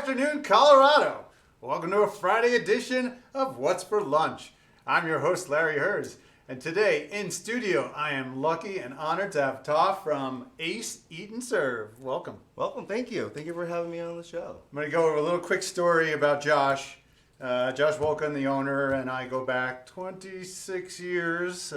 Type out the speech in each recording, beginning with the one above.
afternoon, Colorado. Welcome to a Friday edition of What's for Lunch. I'm your host, Larry Hers, and today in studio, I am lucky and honored to have Ta from Ace Eat and Serve. Welcome. Welcome, thank you. Thank you for having me on the show. I'm going to go over a little quick story about Josh. Josh Wolken, the owner, and I go back 26 years.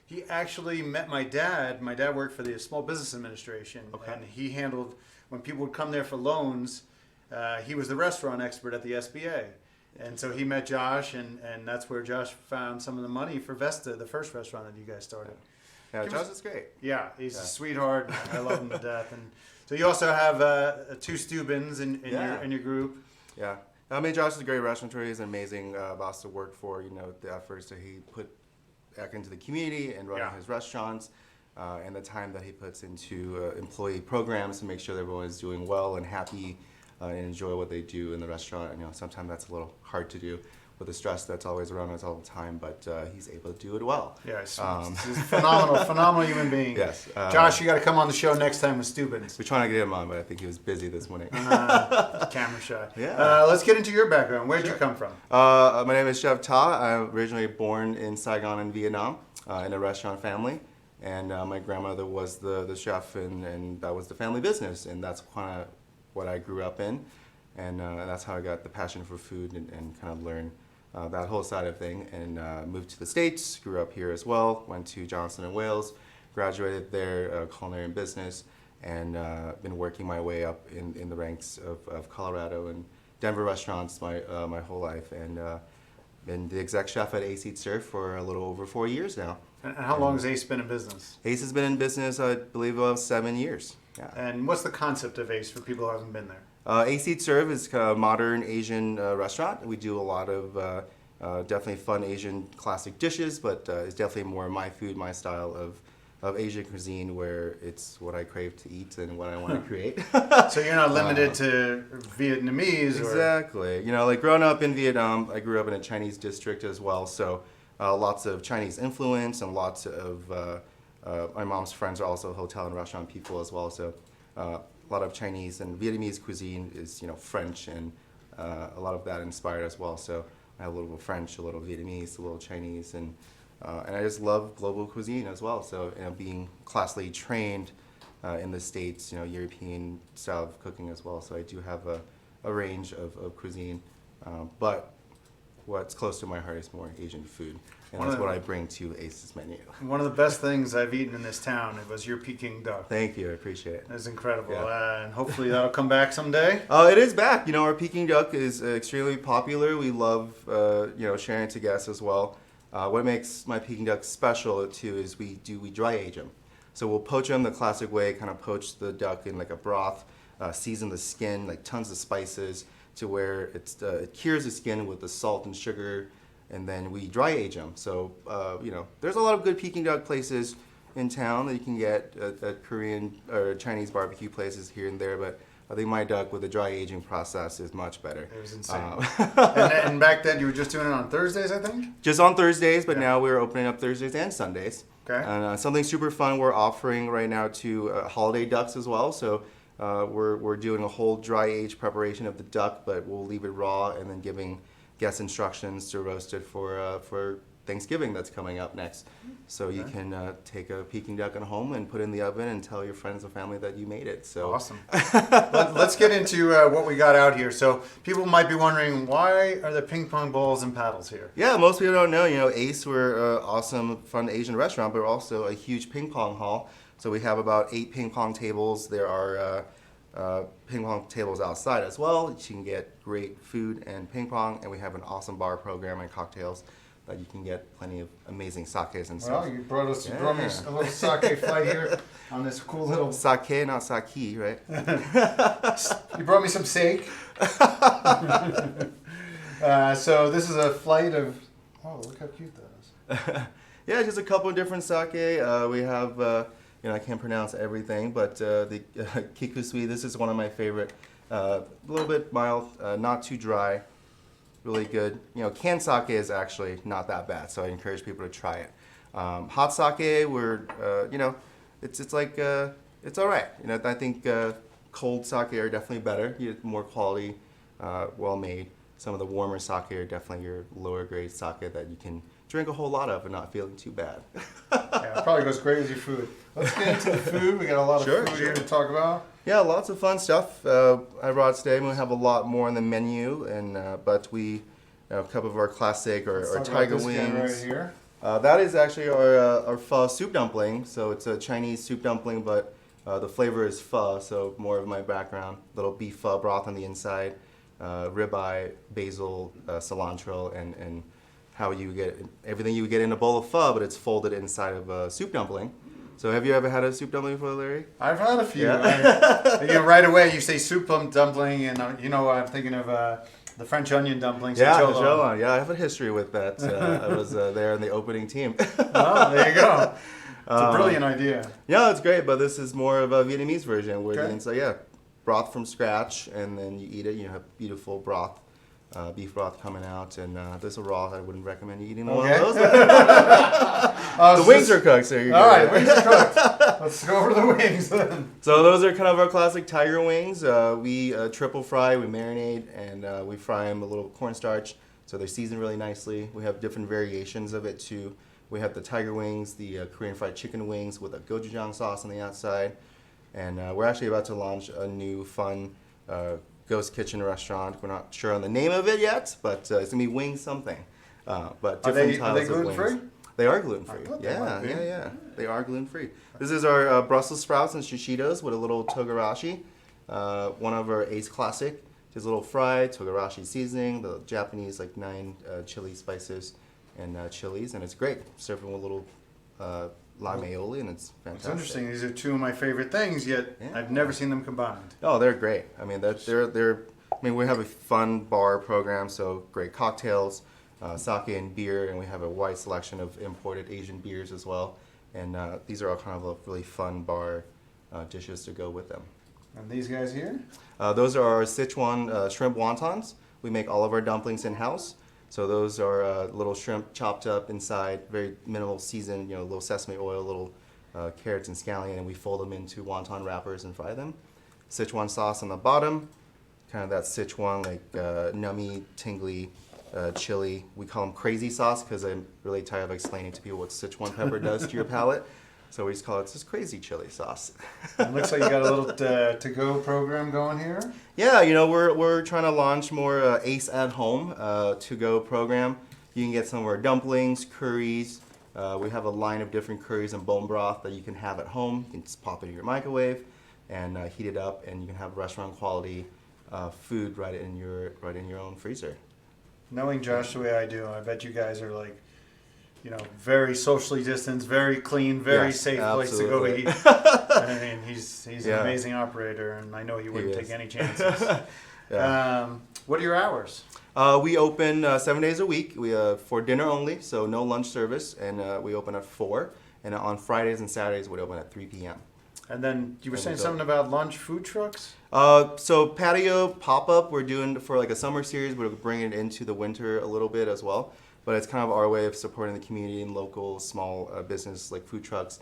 He actually met my dad. My dad worked for the Small Business Administration, and he handled, when people would come there for loans, he was the restaurant expert at the SBA. And so he met Josh, and that's where Josh found some of the money for Vesta, the first restaurant that you guys started. Yeah, Josh is great. Yeah, he's a sweetheart. I love him to death. And so you also have two Steubens in your group. Yeah. I mean, Josh is a great restaurateur. He's an amazing boss to work for. You know, the efforts that he put back into the community and running his restaurants, and the time that he puts into employee programs to make sure that everyone is doing well and happy and enjoy what they do in the restaurant. And, you know, sometimes that's a little hard to do with the stress that's always around us all the time, but he's able to do it well. Yeah, he's a phenomenal human being. Yes. Josh, you got to come on the show next time with Steubens. We're trying to get him on, but I think he was busy this morning. Camera shy. Yeah. Let's get into your background. Where did you come from? My name is Chef Ta. I'm originally born in Saigon in Vietnam in a restaurant family. And my grandmother was the chef, and that was the family business. And that's kind of what I grew up in. And that's how I got the passion for food and kind of learned that whole side of thing. And moved to the States, grew up here as well, went to Johnson & Wales, graduated there, culinary and business, and been working my way up in the ranks of Colorado and Denver restaurants my whole life. And been the exec chef at Ace Eat Serve for a little over 4 years now. And how long has Ace been in business? Ace has been in business, I believe, about 7 years. Yeah. And what's the concept of Ace for people who haven't been there? Ace Eat Serve is a modern Asian restaurant. We do a lot of definitely fun Asian classic dishes, but it's definitely more my food, my style of Asian cuisine, where it's what I crave to eat and what I want to create. So you're not limited to Vietnamese? Exactly. You know, like growing up in Vietnam, I grew up in a Chinese district as well, so lots of Chinese influence and lots of my mom's friends are also hotel and restaurant people as well, so a lot of Chinese and Vietnamese cuisine is, you know, French, and a lot of that inspired as well. So I have a little French, a little Vietnamese, a little Chinese, and I just love global cuisine as well. So, you know, being classically trained in the States, you know, European style of cooking as well. So I do have a range of cuisine, but what's close to my heart is more Asian food. And that's what I bring to Ace's menu. One of the best things I've eaten in this town was your Peking Duck. Thank you, I appreciate it. It's incredible, Yeah. and hopefully that'll come back someday. It is back. You know, our Peking Duck is extremely popular. We love, you know, sharing it to guests as well. What makes my Peking Duck special too is we dry age them. So we'll poach them the classic way, kind of poach the duck in like a broth, season the skin, like tons of spices, to where it cures the skin with the salt and sugar, and then we dry age them. So, you know, there's a lot of good Peking Duck places in town that you can get at Korean or Chinese barbecue places here and there, but I think my duck with the dry aging process is much better. It was insane. And back then you were just doing it on Thursdays, I think? Just on Thursdays, but now we're opening up Thursdays and Sundays. Okay. And something super fun we're offering right now to holiday ducks as well. So we're doing a whole dry age preparation of the duck, but we'll leave it raw and then giving guest instructions to roast it for Thanksgiving that's coming up next. So you can take a Peking Duck at home and put it in the oven and tell your friends and family that you made it. So awesome. Let's get into what we got out here. So people might be wondering, why are there ping pong balls and paddles here? Yeah, most people don't know. You know, Ace, we're an awesome, fun Asian restaurant, but we're also a huge ping pong hall. So we have about 8 ping pong tables. There are ping pong tables outside as well. You can get great food and ping pong, and we have an awesome bar program and cocktails that you can get plenty of amazing sakes and stuff. Well, you brought me a little sake flight here on this cool little... Sake, not sake, right? You brought me some sake. So this is a flight of... Oh, look how cute that is. Yeah, just a couple of different sake. We have, you know, I can't pronounce everything, but the kikusui, this is one of my favorite. A little bit mild, not too dry. Really good. You know, canned sake is actually not that bad, so I encourage people to try it. Hot sake, we're, you know, it's like, it's all right. You know, I think cold sake are definitely better. You get more quality, well made. Some of the warmer sake are definitely your lower grade sake that you can drink a whole lot of and not feeling too bad. Yeah, it probably goes great with your food. Let's get into the food. We got a lot of food here to talk about. Yeah, lots of fun stuff. I brought today. We have a lot more on the menu, and but we a couple of our classic or tiger wings. Right here. That is actually our pho soup dumpling. So it's a Chinese soup dumpling, but the flavor is pho, so more of my background. Little beef pho broth on the inside, ribeye, basil, cilantro, and how you get everything you would get in a bowl of pho, but it's folded inside of a soup dumpling. So have you ever had a soup dumpling before, Larry? I've had a few. Yeah. Right away you say soup dumpling, and I'm thinking of the French onion dumplings. Yeah, Sichuan. Yeah, I have a history with that. I was there in the opening team. Oh, there you go. It's a brilliant idea. Yeah, it's great, but this is more of a Vietnamese version where Okay. the inside, broth from scratch, and then you eat it. You have beautiful broth, beef broth coming out, and this is raw. I wouldn't recommend you eating one of those. The wings are cooked, so you're good. All right, wings are cooked. Let's go over to the wings then. So those are kind of our classic tiger wings. We triple fry, we marinate, and we fry them a little cornstarch, so they're seasoned really nicely. We have different variations of it too. We have the tiger wings, the Korean fried chicken wings with a gochujang sauce on the outside, and we're actually about to launch a new fun ghost kitchen restaurant. We're not sure on the name of it yet, but it's gonna be wings something. But different Are they styles of gluten-free? wings. They are gluten-free. I thought they might be. Yeah. They are gluten-free. This is our Brussels sprouts and shishitos with a little togarashi. One of our Ace Classic. Just a little fried togarashi seasoning, the Japanese 9 chili spices and chilies, and it's great. Served with a little lime aioli, and it's fantastic. It's interesting. These are two of my favorite things, yet I've never seen them combined. Oh, they're great. I mean, they're. I mean, we have a fun bar program, so great cocktails, sake and beer, and we have a wide selection of imported Asian beers as well. And these are all kind of a really fun bar dishes to go with them. And these guys here? Those are our Sichuan shrimp wontons. We make all of our dumplings in-house. So those are little shrimp chopped up inside, very minimal seasoned, a little sesame oil, little carrots and scallion, and we fold them into wonton wrappers and fry them. Sichuan sauce on the bottom, kind of that Sichuan nummy, tingly chili. We call them crazy sauce because I'm really tired of explaining to people what Sichuan pepper does to your palate. So we just call it just crazy chili sauce. It looks like you got a little to-go program going here. Yeah, we're trying to launch more Ace at Home to-go program. You can get some of our dumplings, curries. We have a line of different curries and bone broth that you can have at home. You can just pop it in your microwave and heat it up, and you can have restaurant quality food right in your own freezer. Knowing Josh the way I do, I bet you guys are very socially distanced, very clean, very safe place to go eat. I mean, he's an amazing operator, and I know he wouldn't take any chances. What are your hours? We open 7 days a week. We for dinner only, so no lunch service, and we open at 4. And on Fridays and Saturdays, we open at 3 p.m. And then you were saying something about lunch food trucks? So patio pop-up, we're doing for a summer series. We're bringing it into the winter a little bit as well. But it's kind of our way of supporting the community and local small business like food trucks.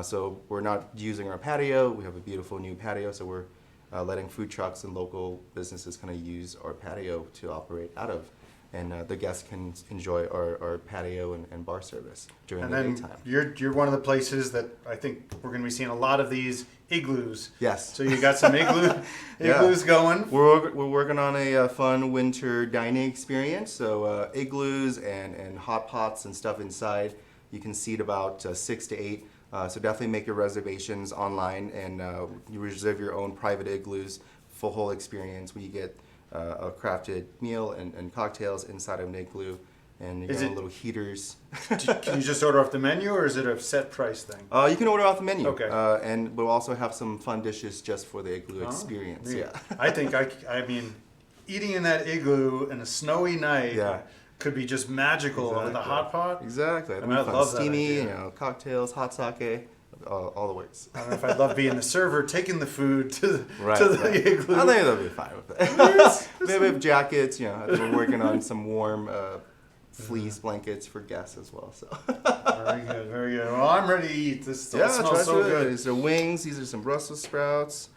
So we're not using our patio. We have a beautiful new patio, so we're letting food trucks and local businesses kind of use our patio to operate out of. And the guests can enjoy our patio and bar service during the daytime. You're one of the places that I think we're going to be seeing a lot of these igloos. Yes. So you got some igloos going. We're working on a fun winter dining experience. So igloos and hot pots and stuff inside. You can seat about 6 to 8. So definitely make your reservations online, and you reserve your own private igloos for whole experience where you get a crafted meal and cocktails inside of an igloo, and you got little heaters. Can you just order off the menu, or is it a set price thing? You can order off the menu. Okay. And we'll also have some fun dishes just for the igloo experience. Yeah. I think I mean, eating in that igloo in a snowy night could be just magical with a hot pot. Exactly. I love steamy, that. cocktails, hot sake. All the works. I don't know if I'd love being the server, taking the food to the igloo. I think they'll be fine with it. Maybe with jackets, we're working on some warm fleece blankets for guests as well. So. Very good, very good. Well, I'm ready to eat. This smells so good. These are wings. These are some Brussels sprouts.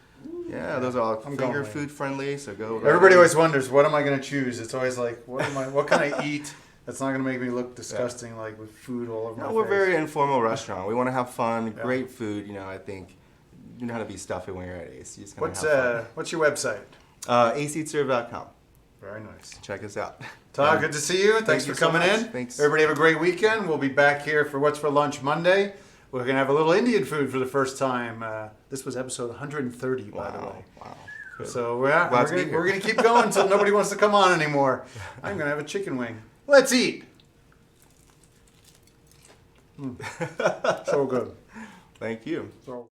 Yeah, those are all I'm finger going food friendly, so go. right Everybody in. always wonders, what am I going to choose? It's always like, what can I eat that's not going to make me look disgusting, like with food all over my No, face? we're a very informal restaurant. We want to have fun, Yeah. great food. I think you know how to be stuffy when you're at Ace. You just gotta have fun. What's your website? aceatserve.com. Very nice. Check us out. Todd, good to see you. Thanks you for so coming much. in. Thanks. Everybody have a great weekend. We'll be back here for What's for Lunch Monday. We're going to have a little Indian food for the first time. This was episode 130, by the way. Wow. Good. So Glad to be here. we're going to keep going until nobody wants to come on anymore. I'm going to have a chicken wing. Let's eat. So good. Thank you. So.